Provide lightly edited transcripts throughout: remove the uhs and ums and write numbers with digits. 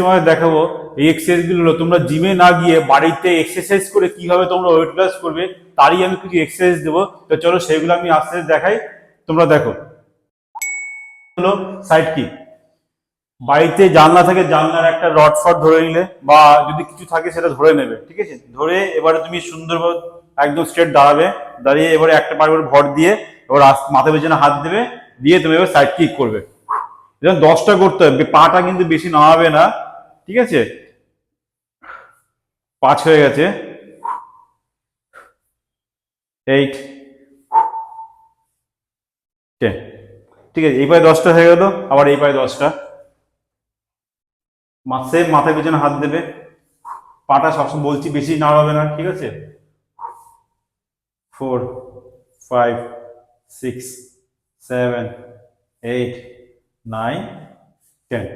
তোমাদের দেখাবো এই এক্সারসাইজ গুলো তোমরা জিমে না গিয়ে বাড়িতে এক্সারসাইজ করে কিভাবে তোমরা ওয়েট লস করবে তারই আমি কিছু এক্সারসাইজ দেবো। তো চলো সেগুলো আমি আস্তে আস্তে দেখাই, তোমরা দেখো। হলো সাইড কিক। বাড়িতে জানলা থেকে জানলার একটা রড ফড ধরে নিলে বা যদি কিছু থাকে সেটা ধরে নেবে, ঠিক আছে? ধরে এবারে তুমি সুন্দরভাবে একদম স্ট্রেট দাঁড়াবে, দাঁড়িয়ে এবারে একটা পায়ের উপর ভর দিয়ে এবার মাথা পেছনে হাত দেবে, দিয়ে তুমি এবার সাইড কিক করবে। যেমন 10টা করতে হবে, পাটা কিন্তু বেশি নামাবে না, ঠিক আছে? 5 হয়ে গেছে, 8, 10, ঠিক আছে? এই পায়ে 10টা হয়ে গেল, আবার এই পায়ে 10টা। সেম মাথার পেছনে হাত দেবে, পাটা সবসময় বলছি বেশি নাড়াবে না, ঠিক আছে? 4, 5, 6, 7, 8, 9, 10।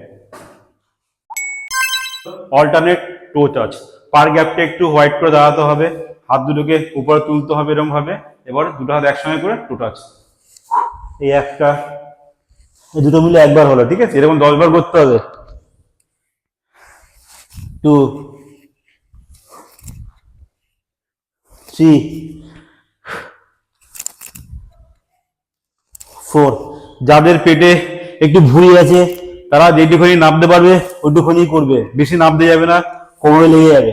অল্টারনেট টো টাচ, পার গ্যাপটা একটু হোয়াইট করে দাঁড়াতে হবে, হাত দুটোকে উপরে তুলতে হবে এরকম ভাবে, এবার দুটো হাত একসঙ্গে করে টো টাচ। এই একটা, এই দুটো মিলে একবার হলো, ঠিক আছে? এরকম 10 বার করতে হবে। 2, 3, 4। যাদের পেটে একটু ভুঁড়ি আছে তারা যেটুখানি নামতে পারবে ওইটুখানি করবে, বেশি নামতে যাবে না, কোমরে লেগে যাবে।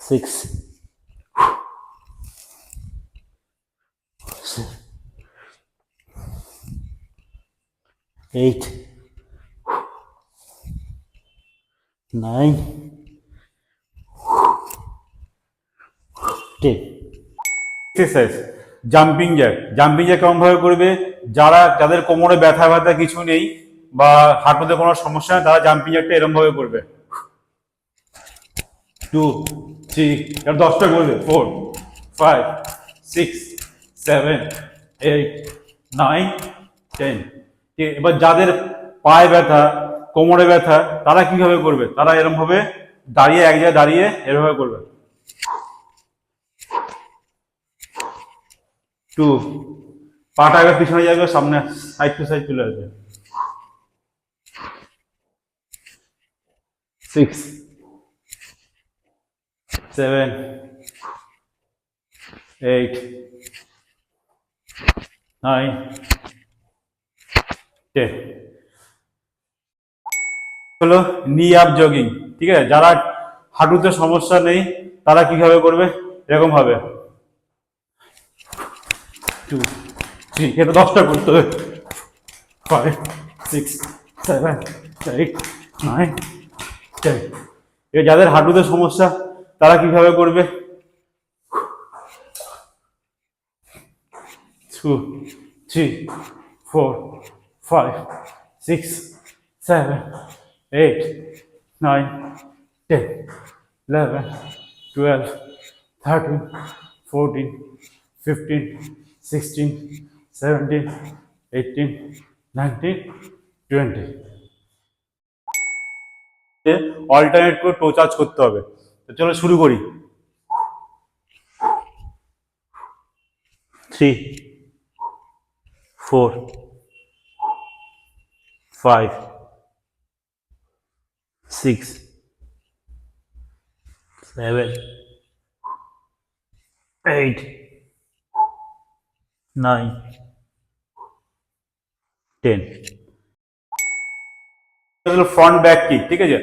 6, 8, 9, 10। Exercise jumping Jack. Jumping Jack কেমন ভাবে করবে? যাদের কোমরে ব্যথা ব্যথা কিছু নেই বা হাঁটুতে কোনো সমস্যা নেই তারা জাম্পিং জ্যাকটা এরকম ভাবে করবে। 2, 3, এবার 10টা করবে। 4, 5, 6, 7, 8, 9, 10। এবার যাদের পায়ে ব্যথা কোমরে ব্যথা তারা কিভাবে করবে? তারা এরকম ভাবে দাঁড়িয়ে এক জায়গায় দাঁড়িয়ে এরভাবে করবে। 2, পাটা এবার পিছনে যাবে, সামনে সাইড টু সাইড চলে আসবে। 6, 7, 8, 9, 10। হলো নি আপ জগিং, ঠিক আছে? যারা হাঁটুতে সমস্যা নেই তারা কিভাবে করবে? এরকম ভাবে 2, 3, এটা 10টা করতে হবে। 5, 6, 7, 8, 9, 10। এবার যাদের হাঁটুতে সমস্যা তারা কিভাবে করবে? 2, 3, 4, 5, 6, 7, 8, 9, 10, 11, 12, 13, 14, 15, 16, 17, 18, 19, 20। অল্টারনেট করে টো চার্জ করতে হবে। তো চলো শুরু করি। 3, 4, 5, 6, 7, 8, 9, 10। ফ্রন্ট ব্যাক কিক, ঠিক আছে?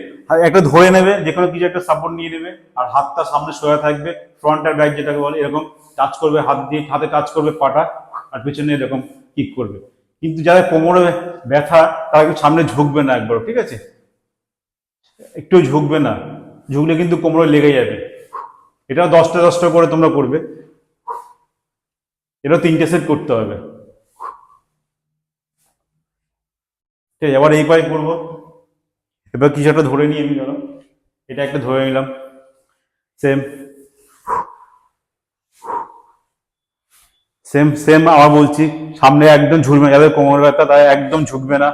একটা ধরে নেবে, যে কোনো কিছু একটা সাপোর্ট নিয়ে নেবে আর হাতটা সামনে সোজা থাকবে, ফ্রন্ট আর ব্যাক যেটাকে বলে, এরকম টাচ করবে, হাত দিয়ে হাতে টাচ করবে পাটা, আর পিছনে এরকম কিক করবে। কিন্তু যাদের কোমরে ব্যথা তারা একটু সামনে ঝুঁকবে না একবার, ঠিক আছে? একটু ঝুঁকবে না, ঝুঁকলে কিন্তু কোমরে লেগে যাবে। এটাও 10টা 10টা করে তোমরা করবে, এটা 3টে সেট করতে হবে, ঠিক আছে? এবার এই পায়ে করবো। এবার কিছু একটা ধরে নিয়ে আমি, ধরো এটা একটা ধরে নিলাম, সেম সেম সেম আবার বলছি, সামনে একদম ঝুলবে না, যাদের কোমর ব্যথা তাই একদম ঝুঁকবে না।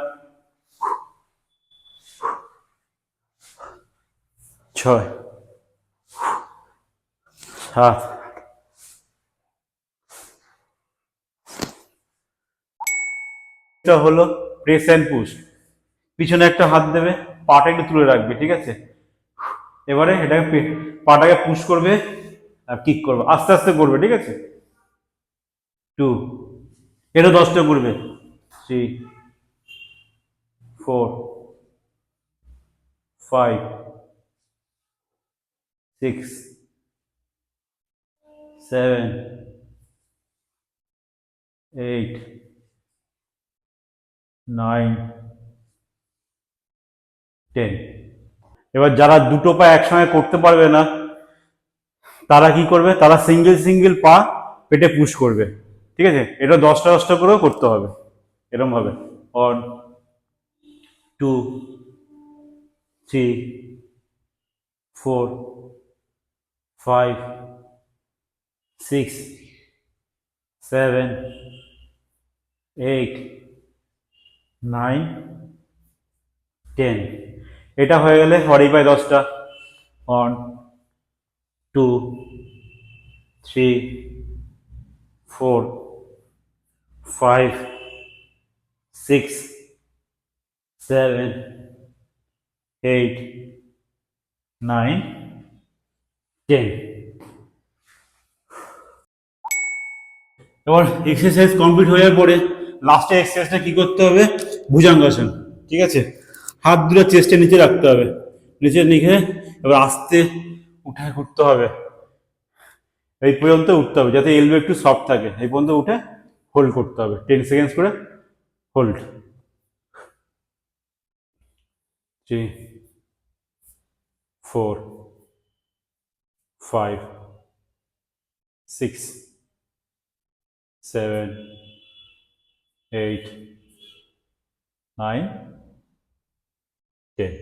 6, 7, এটা হলো প্রেস অ্যান্ড পুশ। পিছনে একটা হাত দেবে, পাটা একটু তুলে রাখবে, ঠিক আছে? এবারে এটাকে পাটাকে পুশ করবে আর কিক করবে, আস্তে আস্তে করবে, ঠিক আছে? 2, এটা 10টা করবে। 3, 4, 5, 6, 7, 8, 9, 10। এবার যারা দুটো পা একসঙ্গে করতে পারবে না তারা কি করবে, তারা সিঙ্গেল সিঙ্গেল পা পেটে পুশ করবে, ঠিক আছে? এটা 10টা 10টা করেও করতে হবে, এরকম ভাবে। 1, 2, 3, 4, 5, 6, 7, 8, 9, 10। এটা হয়ে গেলে হরি পায় 10টা। 1, 2, 3, 4, 5, 6, 7, 8, 9, 10। এবার এক্সারসাইজ কমপ্লিট হয়ে যাওয়ার পরে লাস্টে এক্সারসাইজটা কি করতে হবে, ভুজঙ্গাসন, ঠিক আছে? হাত দুটো চেস্টের নিচে রাখতে হবে, নিচে রেখে এবার আস্তে উঠে করতে হবে, এই পর্যন্ত উঠতে হবে যাতে এলবো একটু সফট থাকে, এই পর্যন্ত উঠে হোল্ড করতে হবে 10 সেকেন্ডস করে, হোল্ড। 3, 4, 5, 6, 7, 8, 9, 10।